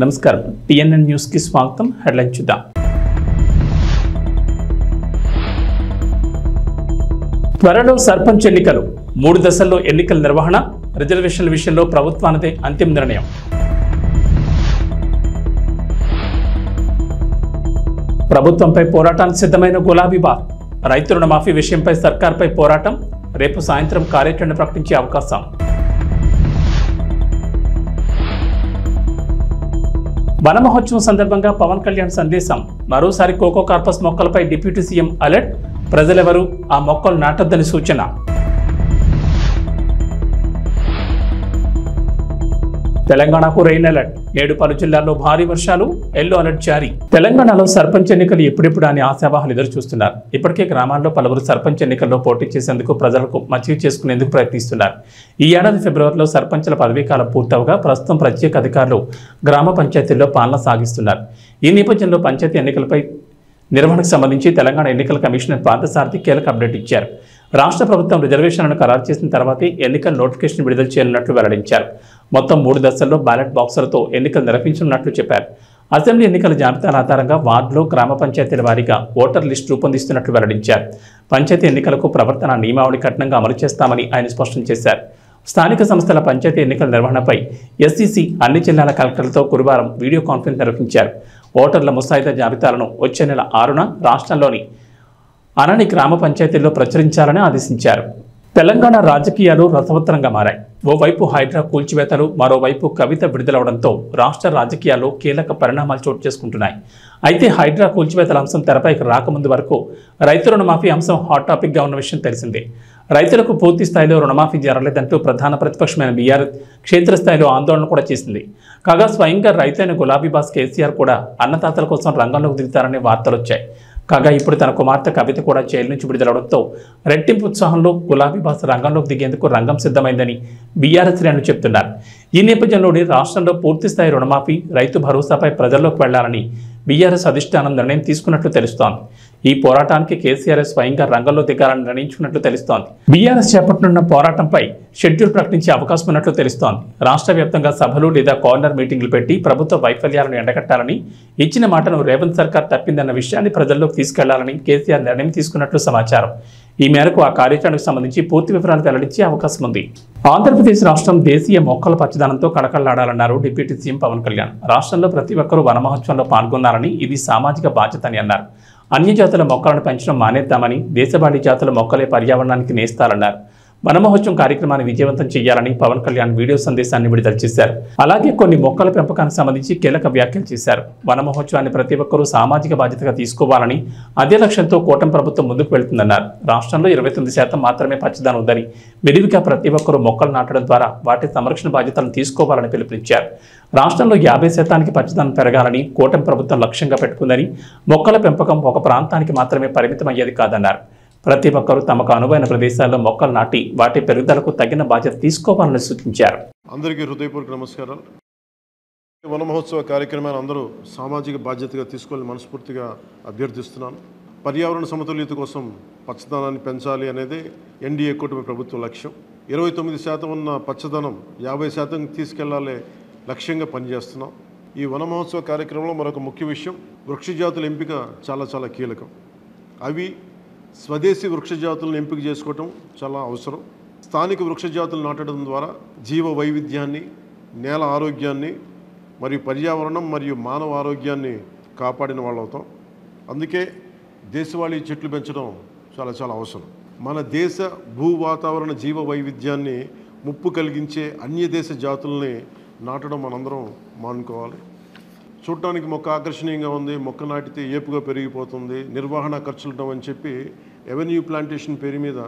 నమస్కారం TNN news కి స్వాగతం. హెడ్లైన్ చూద్దాం. త్వరలో సర్పంచ్ ఎన్నికలు, 3 దశల్లో ఎన్నికల నిర్వహణ, రిజర్వేషన్ల విషయంలో ప్రభుత్వానిదే అంతిమ నిర్ణయం. ప్రభుత్వంపై పోరాటానికి సిద్ధమైన గులాబీ బార్. రైతు రుణమాఫీ విషయంపై సర్కార్పై పోరాటం, రేపు సాయంత్రం కార్యాచరణ ప్రకటించే అవకాశం. వన మహోత్సవం సందర్భంగా పవన్ కళ్యాణ్ సందేశం. మరోసారి కోకో కార్పస్ మొక్కలపై డిప్యూటీ సీఎం అలర్ట్, ప్రజలెవరూ ఆ మొక్కలు నాటొద్దని సూచన. తెలంగాణకు రెయిన్ అలర్ట్, 7 పలు జిల్లాల్లో భారీ వర్షాలు, ఎల్లో అలర్ట్ జారీ. తెలంగాణలో సర్పంచ్ ఎన్నికలు ఎప్పుడెప్పుడు అని ఆశావాహులు ఎదురు చూస్తున్నారు. ఇప్పటికే గ్రామాల్లో పలువురు సర్పంచ్ ఎన్నికల్లో పోటీ చేసేందుకు ప్రజలకు మచ్చిక చేసుకునేందుకు ప్రయత్నిస్తున్నారు. ఈ ఏడాది ఫిబ్రవరిలో సర్పంచ్ల పదవీకాలం పూర్తవగా ప్రస్తుతం ప్రత్యేక అధికారులు గ్రామ పంచాయతీల్లో పాలన సాగిస్తున్నారు. ఈ నేపథ్యంలో పంచాయతీ ఎన్నికలపై నిర్వహణకు సంబంధించి తెలంగాణ ఎన్నికల కమిషనర్ పార్థసారథి కీలక అప్డేట్ ఇచ్చారు. రాష్ట్ర ప్రభుత్వం రిజర్వేషన్లను ఖరారు చేసిన తర్వాతే ఎన్నికల నోటిఫికేషన్ విడుదల చేయనున్నట్లు వెల్లడించారు. మొత్తం 3 దశల్లో బ్యాలెట్ బాక్సులతో ఎన్నికలు నిర్వహించనున్నట్లు చెప్పారు. అసెంబ్లీ ఎన్నికల జాబితాల ఆధారంగా వార్డులో గ్రామ పంచాయతీల వారీగా ఓటర్ లిస్టు రూపొందిస్తున్నట్లు వెల్లడించారు. పంచాయతీ ఎన్నికలకు ప్రవర్తన నియమావళి కఠినంగా అమలు చేస్తామని ఆయన స్పష్టం చేశారు. స్థానిక సంస్థల పంచాయతీ ఎన్నికల నిర్వహణపై ఎస్ఈసి అన్ని జిల్లాల కలెక్టర్లతో గురువారం వీడియో కాన్ఫరెన్స్ నిర్వహించారు. ఓటర్ల ముసాయిదా జాబితాలను వచ్చే నెల 6న రాష్ట్రంలోని అనని గ్రామ పంచాయతీల్లో ప్రచురించాలని ఆదేశించారు. తెలంగాణ రాజకీయాలు రసవత్తరంగా మారాయి. ఓవైపు హైడ్రా కూల్చివేతలు, మరోవైపు కవిత విడుదలవడంతో రాష్ట్ర రాజకీయాల్లో కీలక పరిణామాలు చోటు చేసుకుంటున్నాయి. అయితే హైడ్రా కూల్చివేతల అంశం తెరపైకి రాకముందు వరకు రైతు రుణమాఫీ అంశం హాట్ టాపిక్గా ఉన్న విషయం తెలిసిందే. రైతులకు పూర్తి స్థాయిలో రుణమాఫీ జరగలేదంటూ ప్రధాన ప్రతిపక్షమైన బీఆర్ఎస్ క్షేత్రస్థాయిలో ఆందోళన కూడా చేసింది. కాగా స్వయంగా రైతైన గులాబీ బాస్ కేసీఆర్ కూడా అన్నదాతల కోసం రంగంలోకి దిగుతారనే వార్తలు వచ్చాయి. కాగా ఇప్పుడు తన కుమార్తె కవిత కూడా జైలు నుంచి విడుదలవడంతో రెట్టింపు ఉత్సాహంలో గులాబీ బాస్ రంగంలోకి దిగేందుకు రంగం సిద్ధమైందని బీఆర్ఎస్ శ్రేణులు చెబుతున్నారు. ఈ నేపథ్యంలోనే రాష్ట్రంలో పూర్తిస్థాయి రుణమాఫీ, రైతు భరోసాపై ప్రజల్లోకి వెళ్లాలని బీఆర్ఎస్ అధిష్టానం నిర్ణయం తీసుకున్నట్లు తెలుస్తోంది. ఈ పోరాటానికి కేసీఆర్ స్వయంగా రంగంలో దిగాలని నిర్ణయించుకున్నట్లు తెలుస్తోంది. బీఆర్ఎస్ చేపట్టనున్న పోరాటంపై షెడ్యూల్ ప్రకటించే అవకాశం ఉన్నట్లు తెలుస్తోంది. రాష్ట్ర వ్యాప్తంగా సభలు లేదా కార్నర్ మీటింగ్లు పెట్టి ప్రభుత్వ వైఫల్యాలను ఎండగట్టాలని, ఇచ్చిన మాటను రేవంత్ సర్కార్ తప్పిందన్న విషయాన్ని ప్రజల్లోకి తీసుకెళ్లాలని కేసీఆర్ నిర్ణయం తీసుకున్నట్లు సమాచారం. ఈ మేరకు ఆ కార్యాచరణకు సంబంధించి పూర్తి వివరాలు వెల్లడించే అవకాశం ఉంది. ఆంధ్రప్రదేశ్ రాష్ట్రం దేశీయ మొక్కల పచ్చదనంతో కళకళలాడాలన్నారు డిప్యూటీ సీఎం పవన్ కళ్యాణ్. రాష్ట్రంలో ప్రతి ఒక్కరూ వన మహోత్సవంలో పాల్గొన్నారని, ఇది సామాజిక బాధ్యత అని అన్నారు. అన్య జాతుల మొక్కలను పెంచడం మానేద్దామని, దేశవాళీ జాతుల మొక్కలే పర్యావరణానికి నేస్తారన్నారు. వన మహోత్సవం కార్యక్రమాన్ని విజయవంతం చేయాలని పవన్ కళ్యాణ్ వీడియో సందేశాన్ని విడుదల చేశారు. అలాగే కొన్ని మొక్కల పెంపకానికి సంబంధించి కీలక వ్యాఖ్యలు చేశారు. వన మహోత్సవాన్ని ప్రతి ఒక్కరూ సామాజిక బాధ్యతగా తీసుకోవాలని, అదే లక్ష్యంతో కూటమి ప్రభుత్వం ముందుకు వెళ్తుందన్నారు. రాష్ట్రంలో 29% మాత్రమే పచ్చదనం ఉందని, విరివిగా ప్రతి ఒక్కరూ మొక్కలు నాటడం ద్వారా వాటి సంరక్షణ బాధ్యతలను తీసుకోవాలని పిలుపునిచ్చారు. రాష్ట్రంలో 50% పచ్చదనం పెరగాలని కూటమి ప్రభుత్వం లక్ష్యంగా పెట్టుకుందని, మొక్కల పెంపకం ఒక ప్రాంతానికి మాత్రమే పరిమితం అయ్యేది కాదన్నారు. ప్రతి ఒక్కరూ తమకు అనువైన ప్రదేశాల్లో మొక్కలు నాటి వాటి పెరుగుదలకు తగిన బాధ్యత తీసుకోవాలని సూచించారు. అందరికీ హృదయపూర్వక నమస్కారాలు. వన మహోత్సవ కార్యక్రమాన్ని అందరూ సామాజిక బాధ్యతగా తీసుకోవాలని మనస్ఫూర్తిగా అభ్యర్థిస్తున్నాను. పర్యావరణ సమతుల్యత కోసం పచ్చదనాన్ని పెంచాలి అనేది ఎన్డీఏ కూటమి ప్రభుత్వ లక్ష్యం. 29% ఉన్న పచ్చదనం 50% తీసుకెళ్లాలి లక్ష్యంగా పనిచేస్తున్నాం. ఈ వన మహోత్సవ కార్యక్రమంలో మరొక ముఖ్య విషయం, వృక్షజాతుల ఎంపిక చాలా కీలకం. అవి స్వదేశీ వృక్షజాతులను ఎంపిక చేసుకోవటం చాలా అవసరం. స్థానిక వృక్షజాతులు నాటడం ద్వారా జీవ వైవిధ్యాన్ని, నేల ఆరోగ్యాన్ని మరియు పర్యావరణం మరియు మానవ ఆరోగ్యాన్ని కాపాడిన వాళ్ళు అవుతాం. అందుకే దేశవాళీ చెట్లు పెంచడం చాలా అవసరం. మన దేశ భూ వాతావరణ జీవ వైవిధ్యాన్ని ముప్పు కలిగించే అన్య దేశ జాతుల్ని నాటడం మనందరం మానుకోవాలి. చూడటానికి మొక్క ఆకర్షణీయంగా ఉంది, మొక్క నాటితే ఏపుగా పెరిగిపోతుంది, నిర్వహణ ఖర్చులు అని చెప్పి ఎవెన్యూ ప్లాంటేషన్ పేరు మీద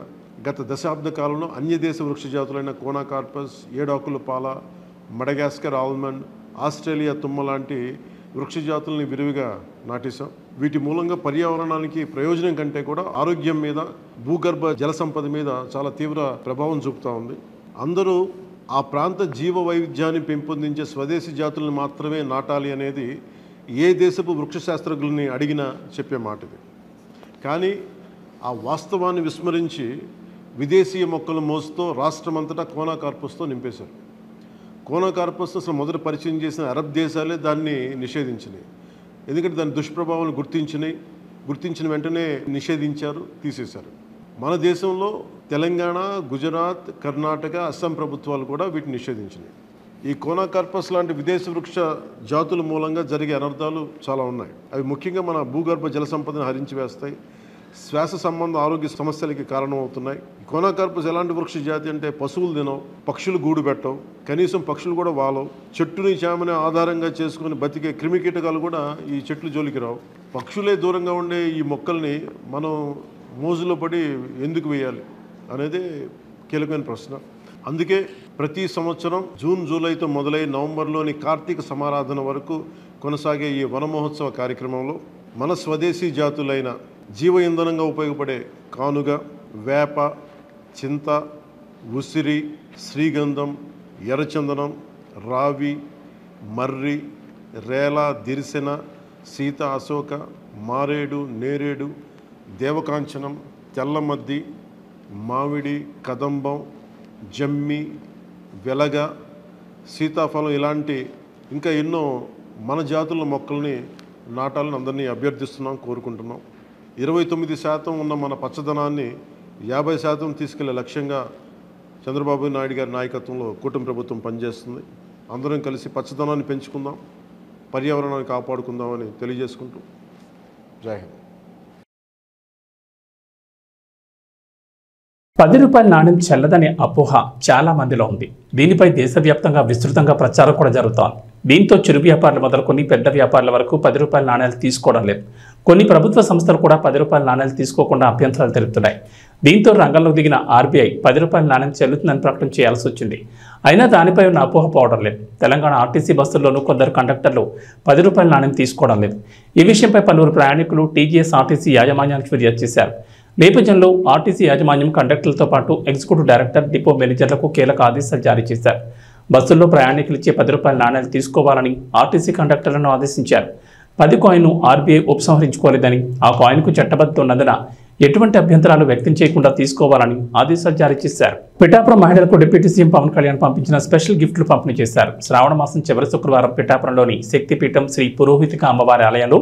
గత దశాబ్ద కాలంలో అన్య దేశ వృక్ష జాతులైన కోనా కార్పస్, ఏడాకుల పాల, మడగాస్కర్ ఆల్మండ్, ఆస్ట్రేలియా తుమ్మ లాంటి వృక్ష జాతుల్ని విరివిగా నాటేశాం. వీటి మూలంగా పర్యావరణానికి ప్రయోజనం కంటే కూడా ఆరోగ్యం మీద, భూగర్భ జల సంపద మీద చాలా తీవ్ర ప్రభావం చూపుతూ ఉంది. అందరూ ఆ ప్రాంత జీవ వైవిధ్యాన్ని పెంపొందించే స్వదేశీ జాతులను మాత్రమే నాటాలి అనేది ఏ దేశపు వృక్ష శాస్త్రజ్ఞుల్ని అడిగినా చెప్పే మాట ఇది. కానీ ఆ వాస్తవాన్ని విస్మరించి విదేశీయ మొక్కల మోసుతో రాష్ట్రమంతటా కోనా కార్పస్తో నింపేశారు. కోనా కార్పస్ అసలు మొదట పరిచయం చేసిన అరబ్ దేశాలే దాన్ని నిషేధించినాయి. ఎందుకంటే దాని దుష్ప్రభావాలను గుర్తించిన వెంటనే నిషేధించారు, తీసేశారు. మన దేశంలో తెలంగాణ, గుజరాత్, కర్ణాటక, అస్సాం ప్రభుత్వాలు కూడా వీటిని నిషేధించినాయి. ఈ కోనా కార్పస్ లాంటి విదేశీ వృక్ష జాతుల మూలంగా జరిగే అనర్థాలు చాలా ఉన్నాయి. అవి ముఖ్యంగా మన భూగర్భ జల సంపదను హరించి వేస్తాయి, శ్వాస సంబంధ ఆరోగ్య సమస్యలకి కారణమవుతున్నాయి. కోనా కార్పస్ ఎలాంటి వృక్ష జాతి అంటే పశువులు తినవు, పక్షులు గూడు పెట్టవు, కనీసం పక్షులు కూడా వాలవు. చెట్టుని చేమని ఆధారంగా చేసుకుని బతికే క్రిమికీటకాలు కూడా ఈ చెట్లు జోలికి రావు. పక్షులే దూరంగా ఉండే ఈ మొక్కల్ని మనం మోజులో పడి ఎందుకు వేయాలి అనేది కీలకమైన ప్రశ్న. అందుకే ప్రతి సంవత్సరం జూన్, జూలైతో మొదలై నవంబర్లోని కార్తీక సమారాధన వరకు కొనసాగే ఈ వన మహోత్సవ కార్యక్రమంలో మన స్వదేశీ జాతులైన జీవ ఇంధనంగా ఉపయోగపడే కానుగ, వేప, చింత, ఉసిరి, శ్రీగంధం, ఎర్రచందనం, రావి, మర్రి, రేల, దిరిసెన, సీత, అశోక, మారేడు, నేరేడు, దేవకాంచనం, తెల్లమద్ది, మామిడి, కదంబం, జమ్మి, వెలగ, సీతాఫలం ఇలాంటి ఇంకా ఎన్నో మన జాతుల మొక్కల్ని నాటాలని అందరినీ అభ్యర్థిస్తున్నాం, కోరుకుంటున్నాం. 29% ఉన్న మన పచ్చదనాన్ని 50% తీసుకెళ్లే లక్ష్యంగా చంద్రబాబు నాయుడు గారి నాయకత్వంలో కూటమి ప్రభుత్వం పనిచేస్తుంది. అందరం కలిసి పచ్చదనాన్ని పెంచుకుందాం, పర్యావరణాన్ని కాపాడుకుందామని తెలియజేసుకుంటూ జై హింద్. 10 రూపాయల నాణ్యం చెల్లదనే అపోహ చాలా మందిలో ఉంది. దీనిపై దేశవ్యాప్తంగా విస్తృతంగా ప్రచారం కూడా జరుగుతోంది. దీంతో చిరు వ్యాపారులు మొదలుకొని పెద్ద వ్యాపారుల వరకు 10 రూపాయల నాణ్యాలు తీసుకోవడం లేదు. కొన్ని ప్రభుత్వ సంస్థలు కూడా 10 రూపాయల నాణ్యాలు తీసుకోకుండా అభ్యంతరాలు తెలుపుతున్నాయి. దీంతో రంగంలోకి దిగిన ఆర్బీఐ 10 రూపాయల నాణ్యం చెల్లుతుందని ప్రకటన చేయాల్సి వచ్చింది. అయినా దానిపై ఉన్న అపోహ పోవడం లేదు. తెలంగాణ ఆర్టీసీ బస్సుల్లోనూ కొందరు కండక్టర్లు 10 రూపాయల నాణ్యం తీసుకోవడం లేదు. ఈ విషయంపై పలువురు ప్రయాణికులు టీజీఎస్ ఆర్టీసీ యాజమాన్యానికి ఫిర్యాదు చేశారు. నేపథ్యంలో ఆర్టీసీ యాజమాన్యం కండక్టర్లతో పాటు ఎగ్జిక్యూటివ్ డైరెక్టర్, డిపో మేనేజర్లకు కీలక ఆదేశాలు జారీ చేశారు. బస్సుల్లో ప్రయాణికులు ఇచ్చే 10 రూపాయల నాణ్యాలు తీసుకోవాలని ఆర్టీసీ కండక్టర్లను ఆదేశించారు. 10 కాయిన్ను ఆర్బీఐ ఉపసంహరించుకోలేదని, ఆ కాయిన్కు చట్టబద్ధత ఉన్నందున ఎటువంటి అభ్యంతరాలు వ్యక్తం చేయకుండా తీసుకోవాలని ఆదేశాలు జారీ చేశారు. పిఠాపురం మహిళలకు డిప్యూటీ సీఎం పవన్ కళ్యాణ్ పంపించిన స్పెషల్ గిఫ్ట్లు పంపిణీ చేశారు. శ్రావణ మాసం చివరి శుక్రవారం పిఠాపురంలోని శక్తిపీఠం శ్రీ పురోహితిక అమ్మవారి ఆలయంలో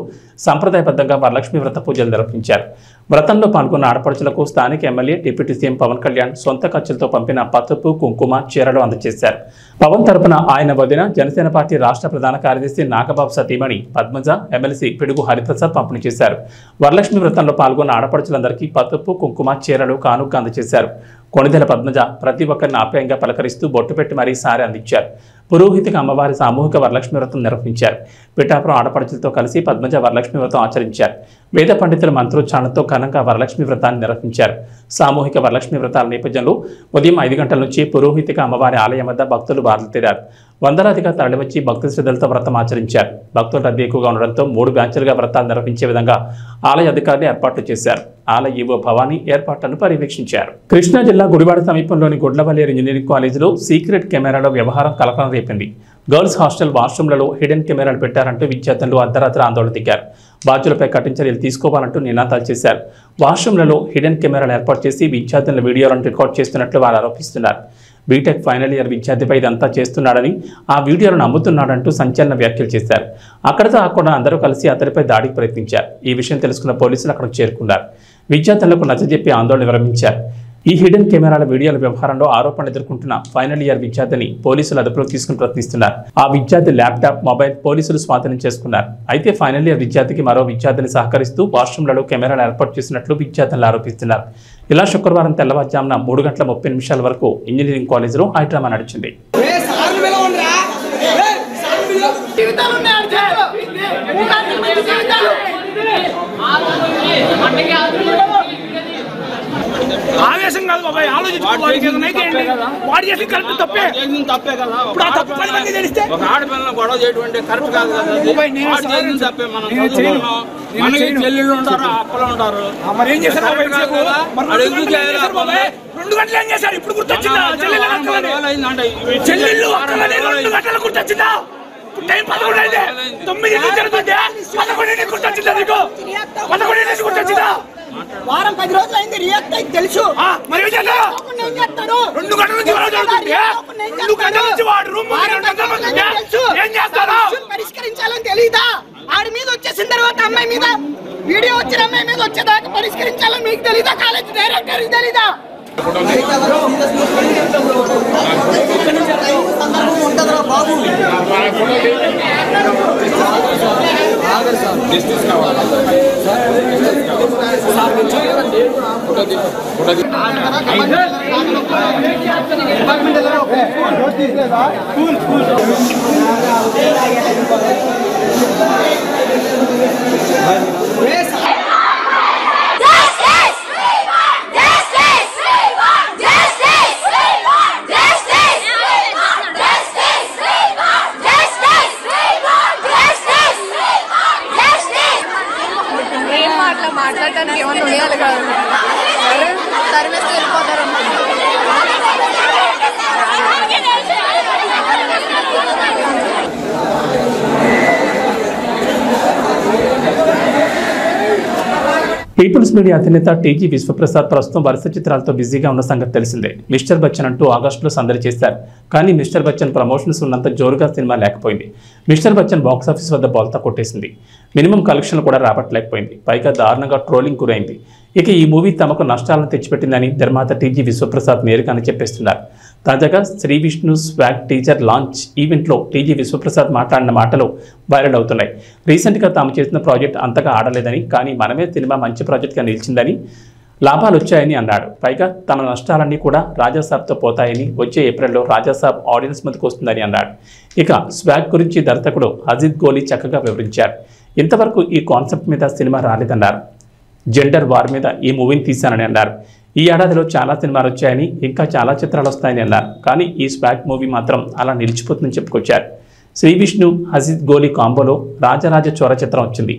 సంప్రదాయబద్ధంగా వరలక్ష్మి వ్రత పూజలు నిర్వహించారు. వ్రతంలో పాల్గొన్న ఆడపడుచులకు స్థానిక MLA deputy CM Pawan Kalyan సొంత ఖర్చులతో పంపిన పసుపు, కుంకుమ, చీరలు అందజేశారు. పవన్ తరపున ఆయన వదిన జనసేన పార్టీ రాష్ట్ర ప్రధాన కార్యదర్శి నాగబాబు సతీమణి పద్మజ, ఎమ్మెల్సీ పిడుగు హరిప్రసాద్ పంపిణీ చేశారు. వరలక్ష్మి వ్రతంలో పాల్గొన్న ఆడపడుచులందరికీ పసుపు, కుంకుమ, చీరలు కానుక అందజేశారు. కొణిదెల పద్మజ ప్రతి ఒక్కరిని ఆప్యాయంగా పలకరిస్తూ బొట్టు పెట్టి మరీ సారి అందించారు. పురోహితిక అమ్మవారి సామూహిక వరలక్ష్మి వ్రతం నిర్వహించారు. పిఠాపురం ఆడపడుచులతో కలిసి పద్మజ వరలక్ష్మి వ్రతం ఆచరించారు. వేద పండితుల మంత్రోచ్చారణతో ఘనంగా వరలక్ష్మి వ్రతాన్ని నిర్వహించారు. సామూహిక వరలక్ష్మి వ్రతాల నేపథ్యంలో ఉదయం 5 గంటల నుంచి పురోహితిక అమ్మవారి ఆలయం వద్ద భక్తులు బారులు తీరారు. వందలాదిగా తరలివచ్చి భక్తి శ్రద్ధలతో వ్రతం ఆచరించారు. భక్తుల రద్దీ ఎక్కువగా ఉండడంతో 3 బ్యాచ్లుగా వ్రతాలు నిర్వహించే విధంగా ఆలయ అధికారులు ఏర్పాట్లు చేశారు. ఆలయ ఈవో భవానీ ఏర్పాట్లను పర్యవేక్షించారు. కృష్ణా జిల్లా గుడివాడ సమీపంలోని గుడ్లవల్లేరు ఇంజనీరింగ్ కాలేజీలో సీక్రెట్ కెమెరాల వ్యవహారం కలకలం రేపింది. గర్ల్స్ హాస్టల్ వాష్రూమ్లలో హిడెన్ కెమెరాలు పెట్టారంటూ విద్యార్థులు అర్ధరాత్రి ఆందోళన దిగారు. బాధ్యులపై కఠిన చర్యలు తీసుకోవాలంటూ నినాదాలు చేశారు. వాష్రూమ్లలో హిడెన్ కెమెరాలు ఏర్పాటు చేసి విద్యార్థుల వీడియోలను రికార్డ్ చేస్తున్నట్లు వారు ఆరోపిస్తున్నారు. బీటెక్ ఫైనల్ ఇయర్ విద్యార్థిపై ఇదంతా చేస్తున్నాడని, ఆ వీడియోలను అమ్ముతున్నాడంటూ సంచలన వ్యాఖ్యలు చేశారు. అక్కడితో ఆకుండా అందరూ కలిసి అతడిపై దాడికి ప్రయత్నించారు. ఈ విషయం తెలుసుకున్న పోలీసులు అక్కడికి చేరుకున్నారు. విద్యార్థులకు నచ్చజెప్పి ఆందోళన విరమించారు. ఈ హిడెన్ కెమెరాల వీడియోల వ్యవహారంలో ఆరోపణలు ఎదుర్కొంటున్న ఫైనల్ ఇయర్ విద్యార్థిని పోలీసులు అదుపులోకి తీసుకుని ప్రయత్నిస్తున్నారు. ఆ విద్యార్థి ల్యాప్టాప్, మొబైల్ పోలీసులు స్వాధీనం చేసుకున్నారు. అయితే ఫైనల్ ఇయర్ విద్యార్థికి మరో విద్యార్థిని సహకరిస్తూ వాష్రూమ్లలో కెమెరాలు ఏర్పాటు చేసినట్లు విద్యార్థులు ఆరోపిస్తున్నారు. ఇలా శుక్రవారం తెల్లవారుజామున 3:30 వరకు ఇంజనీరింగ్ కాలేజీలో హైడ్రామా నడిచింది. ఆవేశం కాదు బాబాయ్, ఆలోచించుకోవాలి. వాడు చేసి కరెక్ట్ తప్పే కదా. ఇప్పుడు ఆ తప్పు 10 మంది తెలిస్తే ఒక ఆడపిల్లని గొడవ చేయడం కరెక్ట్ కాదు కదా. తప్పే. మనకి చెల్లెళ్ళు ఉంటారు, అప్పలు ఉంటారు. మరి ఏం చేశారు? 2 గంటలు ఏం చేశారు? ఇప్పుడు గుర్తొచ్చిందా? చెల్లెళ్ళు 2 గంటలు గుర్తొచ్చిందా? టైం 11 అయితే 9 జరుగుతుంది. 11 గుర్తొచ్చిందా? నీకు 11 గుర్తొచ్చిందా? వారం 10 రోజులు అయింది రియాక్ట్ అయితే తెలుసు. మరి ఏం చేస్తారు? 2 గంటల నుంచి పరిష్కరించాలని తెలీదా? ఆడి మీద వచ్చేసిన తర్వాత అమ్మాయి మీద వీడియో వచ్చిన అమ్మాయి మీద వచ్చేదాకా పరిష్కరించాలని మీకు తెలీదా? కాలేజ్ డైరెక్టర్ తెలీదా? మాట్లాడటానికి ఏమన్నా ఉండాలి కదా, తరివేస్తే వెళ్ళిపోతారు. పీపుల్స్ మీడియా అధినేత టీజీ విశ్వప్రసాద్ ప్రస్తుతం వరుస చిత్రాలతో బిజీగా ఉన్న సంగతి తెలిసిందే. మిస్టర్ బచ్చన్ అంటూ ఆగస్టులో సందడి చేశారు. కానీ మిస్టర్ బచ్చన్ ప్రమోషన్స్ ఉన్నంత జోరుగా సినిమా లేకపోయింది. మిస్టర్ బచ్చన్ బాక్సాఫీస్ వద్ద బోల్తా కొట్టేసింది. మినిమం కలెక్షన్లు కూడా రాబట్టలేకపోయింది. పైగా దారుణంగా ట్రోలింగ్ గురైంది. ఇక ఈ మూవీ తమకు నష్టాలను తెచ్చిపెట్టిందని నిర్మాత టీజీ విశ్వప్రసాద్ నేరుగానే చెప్పేస్తున్నారు. తాజాగా Sree Vishnu swag teaser launch ఈవెంట్లో టీజీ విశ్వప్రసాద్ మాట్లాడిన మాటలు వైరల్ అవుతున్నాయి. రీసెంట్గా తాము చేసిన ప్రాజెక్ట్ అంతగా ఆడలేదని, కానీ మనమే సినిమా మంచి ప్రాజెక్ట్గా నిలిచిందని, లాభాలు వచ్చాయని అన్నాడు. పైగా తన నష్టాలన్నీ కూడా రాజాసాబ్తో పోతాయని, వచ్చే ఏప్రిల్లో రాజాసాబ్ ఆడియన్స్ ముందుకు వస్తుందని అన్నాడు. ఇక స్వాగ్ గురించి దర్శకుడు అజిత్ గోలీ చక్కగా వివరించారు. ఇంతవరకు ఈ కాన్సెప్ట్ మీద సినిమా రాలేదన్నారు. జెండర్ వార్ మీద ఈ మూవీని తీశానని అన్నారు. ఈ ఏడాదిలో చాలా సినిమాలు వచ్చాయని, ఇంకా చాలా చిత్రాలు వస్తాయని అన్నారు. కానీ ఈ స్వాగ్ మూవీ మాత్రం అలా నిలిచిపోతుందని చెప్పుకొచ్చారు. శ్రీ విష్ణు అజిత్ గోలీ కాంబోలో రాజరాజ చోర చిత్రం వచ్చింది.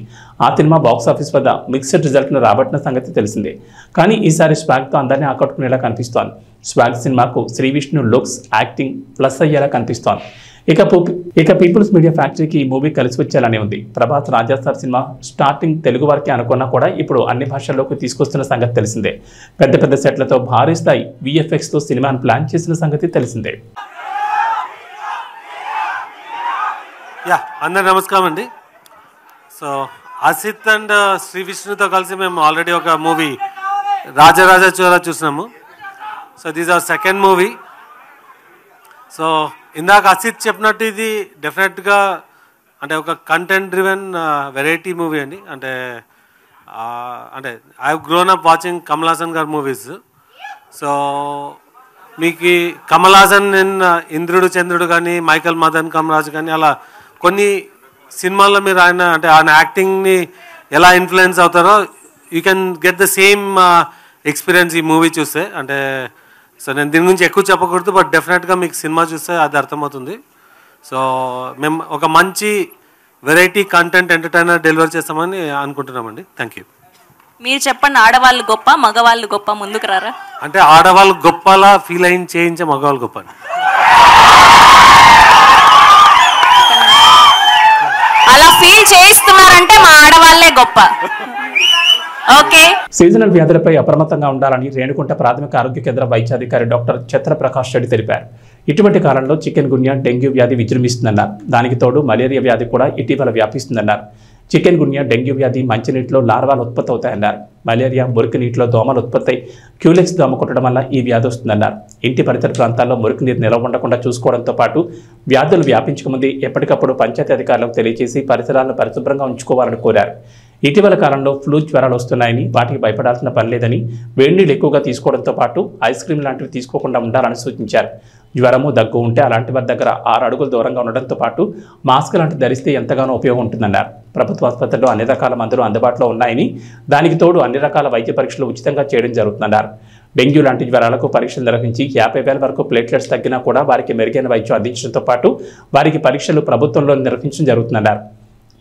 ఆ సినిమా బాక్సాఫీస్ వద్ద మిక్స్డ్ రిజల్ట్ను రాబట్టిన సంగతి తెలిసిందే. కానీ ఈసారి స్వాగ్తో అందరినీ ఆకట్టుకునేలా కనిపిస్తోంది. స్వాగ్ సినిమాకు Sree Vishnu looks, acting plus అయ్యేలా కనిపిస్తోంది. ఇక పీపుల్స్ మీడియా ఫ్యాక్టరీకి ఈ మూవీ కలిసి వచ్చేలానే ఉంది. ప్రభాస్ రాజాసాబ్ సినిమా స్టార్టింగ్ తెలుగు వారికి అనుకున్నా కూడా ఇప్పుడు అన్ని భాషల్లోకి తీసుకొస్తున్న సంగతి తెలిసిందే. పెద్ద పెద్ద సెట్లతో భారీ స్థాయి విఎఫ్ఎక్స్తో సినిమాను ప్లాన్ చేసిన సంగతి తెలిసిందే. అందరు నమస్కారం అండి. సో అసిత్ అండ్ శ్రీ విష్ణుతో కలిసి మేము ఆల్రెడీ ఒక మూవీ రాజరాజ చోర Chora. So this our second movie. So ఇందాక అసిత్ చెప్పినట్టు ఇది డెఫినెట్గా అంటే ఒక కంటెంట్ డ్రివెన్ వెరైటీ మూవీ అండి. అంటే I have grown up watching Kamal Haasan గారి మూవీస్. సో మీకు కమల్ హాసన్ ఇంద్రుడు చంద్రుడు కానీ, మైకల్ మదన్ కమరాజ్ కానీ, అలా కొన్ని సినిమాల్లో మీరు ఆయన యాక్టింగ్ని ఎలా ఇన్ఫ్లుయెన్స్ అవుతారో you can get the same experience ఈ మూవీ చూస్తే. అంటే సో నేను దీని గురించి ఎక్కువ చెప్పకూడదు, బట్ డెఫినెట్గా మీకు సినిమా చూస్తే అది అర్థమవుతుంది. సో మేము ఒక మంచి వెరైటీ కంటెంట్ ఎంటర్టైనర్ డెలివర్ చేస్తామని అనుకుంటున్నామండి. Thank you. మీరు చెప్పండి, ఆడవాళ్ళు గొప్ప మగవాళ్ళు గొప్ప, ముందుకు రారా? అంటే ఆడవాళ్ళు గొప్పలా ఫీల్ అయ్యి చేయించే మగవాళ్ళు గొప్ప. అలా ఫీల్ చేయిస్తున్నారంటే మా ఆడవాళ్లే గొప్ప. ఓకే. సీజనల్ వ్యాధులపై అప్రమత్తంగా ఉండాలని రేణుగుంట ప్రాథమిక ఆరోగ్య కేంద్ర వైద్యాధికారి డాక్టర్ చత్రప్రకాష్ రెడ్డి తెలిపారు. ఇటువంటి కాలంలో చికెన్ గున్యా, డెంగ్యూ వ్యాధి విజృంభిస్తుందన్నారు. దానికి తోడు మలేరియా వ్యాధి కూడా ఇటీవల వ్యాపిస్తుందన్నారు. చికెన్ గున్యా, డెంగ్యూ వ్యాధి మంచినీటిలో లార్వాలు ఉత్పత్తి అవుతాయన్నారు. మలేరియా మురికి నీటిలో దోమలు ఉత్పత్తి క్యూలెక్స్ దోమ కొట్టడం వల్ల ఈ వ్యాధి వస్తుందన్నారు. ఇంటి పరిసర ప్రాంతాల్లో మురికి నీరు నిల్వ ఉండకుండా చూసుకోవడంతో పాటు వ్యాధులు వ్యాపించకముందే ఎప్పటికప్పుడు పంచాయతీ అధికారులకు తెలియజేసి పరిసరాలను పరిశుభ్రంగా ఉంచుకోవాలని కోరారు. ఇటీవల కాలంలో ఫ్లూ జ్వరాలు వస్తున్నాయని, వాటికి భయపడాల్సిన పని లేదని, వేడి నీళ్ళు ఎక్కువగా తీసుకోవడంతో పాటు ఐస్ క్రీమ్ లాంటివి తీసుకోకుండా ఉండాలని సూచించారు. జ్వరము, దగ్గు ఉంటే అలాంటి వారి దగ్గర 6 అడుగుల దూరంగా ఉండడంతో పాటు మాస్క్ లాంటివి ధరిస్తే ఎంతగానో ఉపయోగం ఉంటుందన్నారు. ప్రభుత్వ ఆసుపత్రుల్లో అన్ని రకాల మందులు అందుబాటులో ఉన్నాయని, దానికి తోడు అన్ని రకాల వైద్య పరీక్షలు ఉచితంగా చేయడం జరుగుతుందన్నారు. డెంగ్యూ లాంటి జ్వరాలకు పరీక్షలు నిర్వహించి 50,000 వరకు ప్లేట్లెట్స్ తగ్గినా కూడా వారికి మెరుగైన వైద్యం అందించడంతో పాటు వారికి పరీక్షలు ప్రభుత్వంలో నిర్వహించడం జరుగుతుందన్నారు.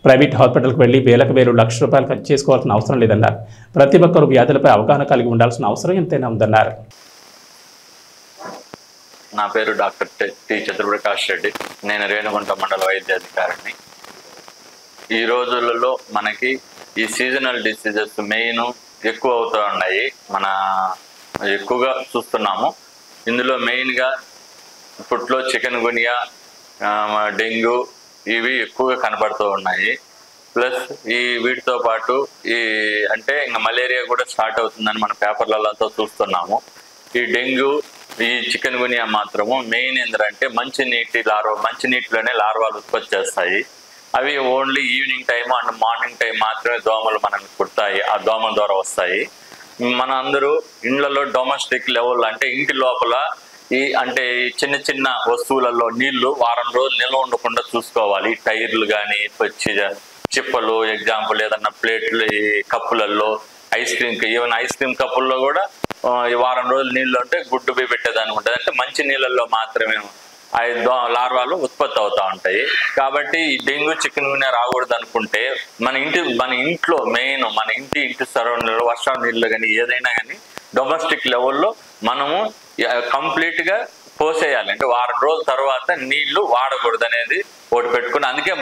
ప్రైవేట్ హాస్పిటల్కి వెళ్లి వేలకు వేలు లక్ష రూపాయలు ఖర్చు చేసుకోవాల్సిన అవసరం లేదన్నారు. ప్రతి ఒక్కరూ వ్యాధులపై అవగాహన కలిగి ఉండాల్సిన అవసరం ఎంతైనా ఉందన్నారు. నా పేరు డాక్టర్ టి చంద్రప్రకాష్ రెడ్డి. నేను రేణుగుంట మండల వైద్యాధికారిని. ఈ రోజులలో మనకి ఈ సీజనల్ డిసీజెస్ మెయిన్ ఎక్కువ అవుతూ ఉన్నాయి, మన ఎక్కువగా చూస్తున్నాము. ఇందులో మెయిన్గా ఫుడ్లో చికెన్ గునియా, డెంగ్యూ ఇవి ఎక్కువగా కనబడుతూ ఉన్నాయి. ప్లస్ వీటితో పాటు అంటే ఇంకా మలేరియా కూడా స్టార్ట్ అవుతుందని మన పేపర్లలో చూస్తున్నాము. ఈ డెంగ్యూ, ఈ చికెన్ గునియా మాత్రము మెయిన్ ఏంటంటే మంచినీటిలోనే లార్వాలు ఉత్పత్తి చేస్తాయి. అవి only evening time and morning time మాత్రమే దోమలు మనకు కుడతాయి, ఆ దోమల ద్వారా వస్తాయి. మన అందరూ ఇళ్లలో డొమెస్టిక్ లెవెల్ అంటే ఇంటి లోపల అంటే చిన్న చిన్న వస్తువులలో నీళ్లు వారం రోజులు నిల్వ ఉండకుండా చూసుకోవాలి. టైర్లు కానీ, చిప్పలు, ఎగ్జాంపుల్ ఏదన్నా ప్లేట్లు, కప్పులలో ఈవెన్ ఐస్ క్రీమ్ కప్పుల్లో కూడా ఈ వారం రోజులు నీళ్ళు అంటే గుడ్డు పోయి పెట్టేదానికి ఉంటుంది. అంటే మంచి నీళ్ళల్లో మాత్రమే లార్వాలు ఉత్పత్తి అవుతూ ఉంటాయి. కాబట్టి ఈ డెంగ్యూ, చికెన్ గున్యా రాకూడదు అనుకుంటే మన ఇంట్లో మెయిన్ మన ఇంటి సరౌండింగ్లో వర్షం నీళ్ళు కానీ ఏదైనా కానీ డొమెస్టిక్ లెవెల్లో మనము కంప్లీట్గా పోసేయాలి. అంటే వారం రోజుల తర్వాత నీళ్లు వాడకూడదు అనేది ఒకటి పెట్టుకుని, అందుకే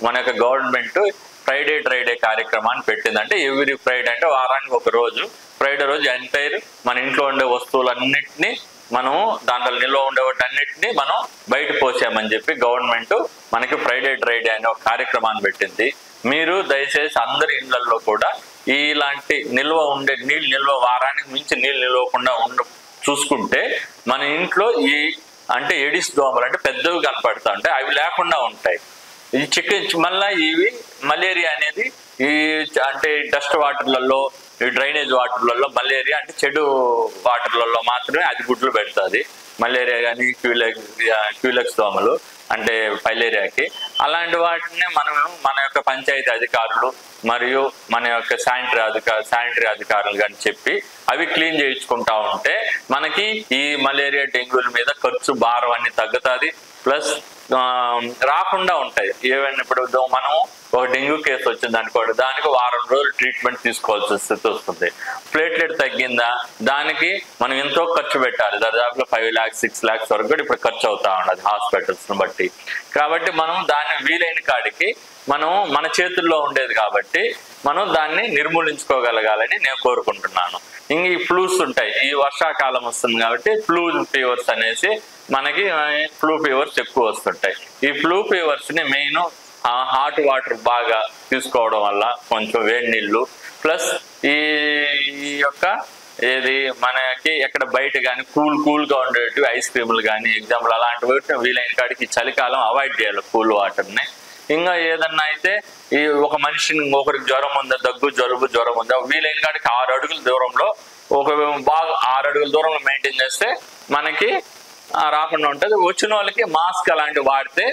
మన యొక్క గవర్నమెంట్ ఫ్రైడే డ్రైడే కార్యక్రమాన్ని పెట్టింది. అంటే ఎవ్రీ ఫ్రైడే అంటే వారానికి ఒక రోజు, ఫ్రైడే రోజు ఎంటైర్ మన ఇంట్లో ఉండే వస్తువులన్నింటినీ మనము దాంట్లో నిల్వ ఉండే వాటన్నిటిని మనం బయట పోసామని చెప్పి గవర్నమెంట్ మనకి ఫ్రైడే డ్రైడే అనే ఒక కార్యక్రమాన్ని పెట్టింది. మీరు దయచేసి అందరి ఇళ్లలో కూడా ఇలాంటి నీళ్ళు నిల్వ వారానికి మించి నీళ్ళు నిల్వకుండా చూసుకుంటే మన ఇంట్లో అంటే ఎడిస్ దోమలు అంటే పెద్దవి కనపడతా ఉంటాయి, అవి లేకుండా ఉంటాయి. ఈ మళ్ళీ మలేరియా అనేది అంటే డస్ట్ వాటర్లలో, ఈ డ్రైనేజ్ వాటర్లలో మలేరియా అంటే చెడు వాటర్లలో మాత్రమే అది గుడ్లు పెడుతుంది. మలేరియా కానీ క్యూలెక్స్ దోమలు అంటే ఫైలేరియాకి. అలాంటి వాటిని మన యొక్క పంచాయతీ అధికారులు మరియు మన యొక్క శానిటరీ అధికారులు కానీ చెప్పి అవి క్లీన్ చేయించుకుంటా ఉంటే మనకి ఈ మలేరియా, డెంగ్యూల మీద ఖర్చు భారం అన్ని తగ్గుతుంది. ప్లస్ రాకుండా ఉంటాయి. ఈవెన్ ఇప్పుడు మనం ఒక డెంగ్యూ కేసు వచ్చింది అనుకోండి, దానికి వారం రోజులు ట్రీట్మెంట్ తీసుకోవాల్సిన స్థితి వస్తుంది. ప్లేట్లెట్ తగ్గిందా, దానికి మనం ఎంతో ఖర్చు పెట్టాలి. దాదాపుగా 5 lakhs 6 lakhs వరకు కూడా ఇప్పుడు ఖర్చు అవుతా ఉన్నది హాస్పిటల్స్ని బట్టి. కాబట్టి మనం దాన్ని వీలైన కాడికి మన చేతుల్లో ఉండేది కాబట్టి మనం దాన్ని నిర్మూలించుకోగలగాలని నేను కోరుకుంటున్నాను. ఇంక ఈ ఫ్లూస్ ఉంటాయి, ఈ వర్షాకాలం వస్తుంది కాబట్టి ఫ్లూ ఫీవర్స్ అనేసి మనకి ఫ్లూ ఫీవర్స్ ఎక్కువ వస్తుంటాయి. ఈ ఫ్లూ ఫీవర్స్ని మెయిన్ హాట్ వాటర్ బాగా తీసుకోవడం వల్ల, కొంచెం వేడి నీళ్ళు, ప్లస్ ఈ యొక్క మనకి ఎక్కడ బయట కానీ కూల్గా ఉండేటివి ఐస్ క్రీములు కానీ ఎగ్జాంపుల్ అలాంటివి వీలైన కాడికి చలికాలం అవాయిడ్ చేయాలి కూల్ వాటర్ని. ఇంకా ఏదన్నా అయితే ఒక మనిషిని ఒకరికి జ్వరం ఉందా, జ్వరం ఉందా, వీలైన కాడికి 6 అడుగుల దూరంలో బాగా 6 అడుగుల దూరంలో మెయింటైన్ చేస్తే మనకి రాకుండా ఉంటుంది. వచ్చిన వాళ్ళకి మాస్క్ అలాంటివి వాడితే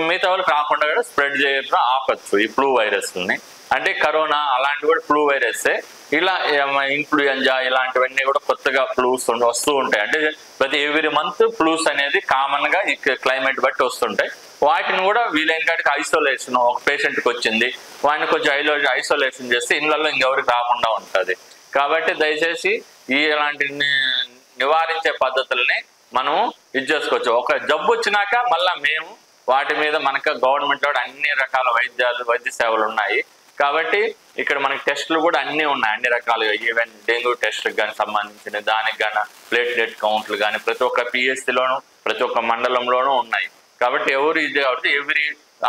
మిగతా వాళ్ళకి రాకుండా కూడా స్ప్రెడ్ చేయడం ఆపచ్చు ఈ ఫ్లూ వైరస్ని. అంటే కరోనా అలాంటివి కూడా ఫ్లూ వైరస్, ఇలా ఇన్ఫ్లుయెంజా ఇలాంటివన్నీ కూడా కొత్తగా ఫ్లూస్ వస్తూ ఉంటాయి. అంటే ప్రతి ఎవ్రీ మంత్ ఫ్లూస్ అనేది కామన్ గా ఈ క్లైమేట్ బట్టి వస్తుంటాయి. వాటిని కూడా వీలైన కాడికి ఐసోలేషన్, ఒక పేషెంట్కి వచ్చింది వాడిని కొంచెం ఐసోలేషన్ చేస్తే ఇళ్ళల్లో ఇంకెవరికి రాకుండా ఉంటుంది. కాబట్టి దయచేసి ఇలాంటి నివారించే పద్ధతుల్ని మనం చేసుకోవచ్చు. ఒక జబ్బు వచ్చినాక మళ్ళీ మేము వాటి మీద మనకు గవర్నమెంట్ లో అన్ని రకాల వైద్య సేవలు ఉన్నాయి. కాబట్టి ఇక్కడ మనకి టెస్టులు కూడా అన్నీ ఉన్నాయి, అన్ని రకాలుగా. ఈవెన్ డెంగ్యూ టెస్ట్ కానీ సంబంధించిన దానికి కానీ ప్లేట్లెట్ కౌంట్లు కానీ ప్రతి ఒక్క పిఎస్సిలోను ప్రతి ఒక్క మండలంలోనూ ఉన్నాయి. కాబట్టి ఎవ్రీ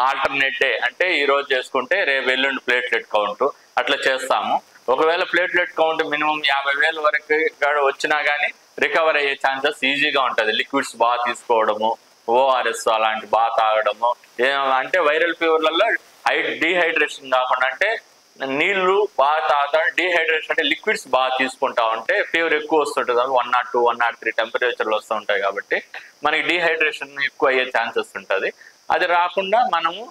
ఆల్టర్నేట్ డే అంటే ఈ రోజు చేసుకుంటే రేపు ఎల్లుండి ప్లేట్లెట్ కౌంట్ అట్లా చేస్తాము. ఒకవేళ ప్లేట్లెట్ కౌంట్ మినిమం 50,000 వరకు వచ్చినా కానీ రికవర్ అయ్యే ఛాన్సెస్ ఈజీగా ఉంటుంది. లిక్విడ్స్ బాగా తీసుకోవడము, ఓఆర్ఎస్ అలాంటి బాగా తాగడము. అంటే వైరల్ ఫీవర్లలో డీహైడ్రేషన్ కాకుండా అంటే నీళ్లు బాగా తాగుతాం, డీహైడ్రేషన్ అంటే లిక్విడ్స్ బాగా తీసుకుంటా ఉంటే ఫీవర్ ఎక్కువ వస్తుంటుంది. 102, 103 టెంపరేచర్లు వస్తూ ఉంటాయి. కాబట్టి మనకి డీహైడ్రేషన్ ఎక్కువ అయ్యే ఛాన్సెస్ ఉంటుంది. అది రాకుండా మనము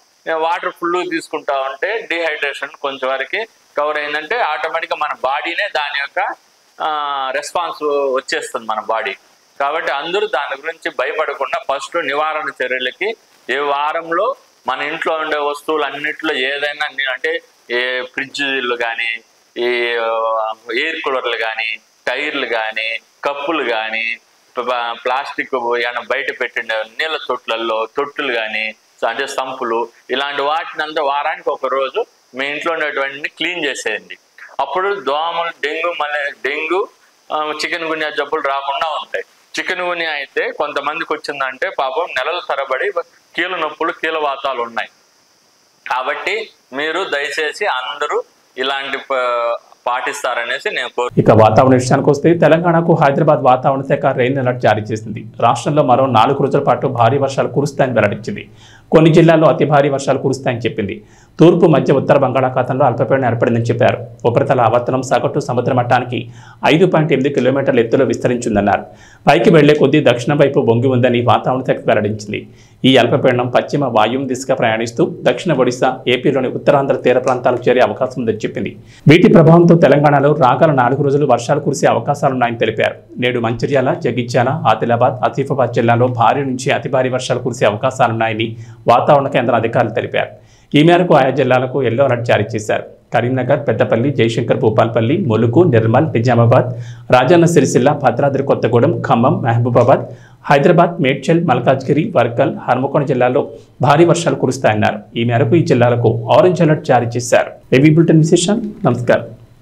వాటర్ ఫుల్ తీసుకుంటా ఉంటే డీహైడ్రేషన్ కొంచెం వరకు కవర్ అయిందంటే ఆటోమేటిక్గా మన బాడీనే దాని యొక్క రెస్పాన్స్ వచ్చేస్తుంది మన బాడీ. కాబట్టి అందరూ దాని గురించి భయపడకుండా ఫస్ట్ నివారణ చర్యలకి ఏ వారంలో మన ఇంట్లో ఉండే వస్తువులు అన్నింటిలో ఏదైనా అంటే ఫ్రిడ్జ్లు కానీ, ఈ ఎయిర్ కూలర్లు కానీ, టైర్లు కానీ, కప్పులు కానీ, ప్లాస్టిక్ బయట పెట్టిన నీళ్ళ తొట్టులు కానీ అంటే సంపులు ఇలాంటి వాటిని అంతా వారానికి ఒక రోజు మీ ఇంట్లో ఉండేటువంటి క్లీన్ చేసేయండి. అప్పుడు దోమలు, డెంగ్యూ చికెన్ గున్యా జబ్బులు రాకుండా ఉంటాయి. చికెన్ గున్యా అయితే కొంతమందికి వచ్చిందంటే పాపం నెలల తరబడి కీళ్ళ నొప్పులు, కీళ్ళ వాతాలు ఉన్నాయి. కాబట్టి మీరు దయచేసి అందరూ ఇలాంటి పాటిస్తారనేసి నేను ఇక వాతావరణ విషయానికి వస్తే తెలంగాణకు హైదరాబాద్ వాతావరణ శాఖ రెయిన్ అలర్ట్ జారీ చేసింది. రాష్ట్రంలో మరో 4 రోజుల పాటు భారీ వర్షాలు కురుస్తాయని వెల్లడించింది. కొన్ని జిల్లాల్లో అతి భారీ వర్షాలు కురుస్తాయని చెప్పింది. తూర్పు మధ్య ఉత్తర బంగాళాఖాతంలో అల్పపీడనం ఏర్పడిందని చెప్పారు. ఉపరితల ఆవర్తనం సగటు సముద్ర మట్టానికి 5.8 కిలోమీటర్ల ఎత్తులో విస్తరించిందన్నారు. పైకి వెళ్లే కొద్దీ దక్షిణం వైపు బొంగి ఉందని వాతావరణ శాఖ వెల్లడించింది. ఈ అల్పపీడనం పశ్చిమ వాయువ్య దిశగా ప్రయాణిస్తూ దక్షిణ ఒడిశా, ఏపీలోని ఉత్తరాంధ్ర తీర ప్రాంతాలకు చేరే అవకాశం ఉందని చెప్పింది. వీటి ప్రభావంతో తెలంగాణలో రాగల 4 రోజులు వర్షాలు కురిసే అవకాశాలున్నాయని తెలిపారు. నేడు మంచిర్యాల, జగిత్యాల, ఆదిలాబాద్, ఆసిఫాబాద్ జిల్లాలో భారీ నుంచి అతి భారీ వర్షాలు కురిసే అవకాశాలున్నాయని వాతావరణ కేంద్ర అధికారులు తెలిపారు. ఈ మేరకు ఆయా జిల్లాలకు ఎల్లో అలర్ట్ జారీ చేశారు. కరీంనగర్, పెద్దపల్లి, జయశంకర్, భూపాల్పల్లి, ములుగు, నిర్మల్, నిజామాబాద్, రాజన్న సిరిసిల్ల, భద్రాద్రి కొత్తగూడెం, ఖమ్మం, మహబూబాబాద్, హైదరాబాద్, మేడ్చల్, మల్కాజ్గిరి, వర్గల్, హన్మకొండ జిల్లాల్లో భారీ వర్షాలు కురుస్తాయన్నారు. ఈ మేరకు ఈ జిల్లాలకు ఆరెంజ్ అలర్ట్ జారీ చేశారు. ఏవీ బులెటిన్ విశేషం. నమస్కారం.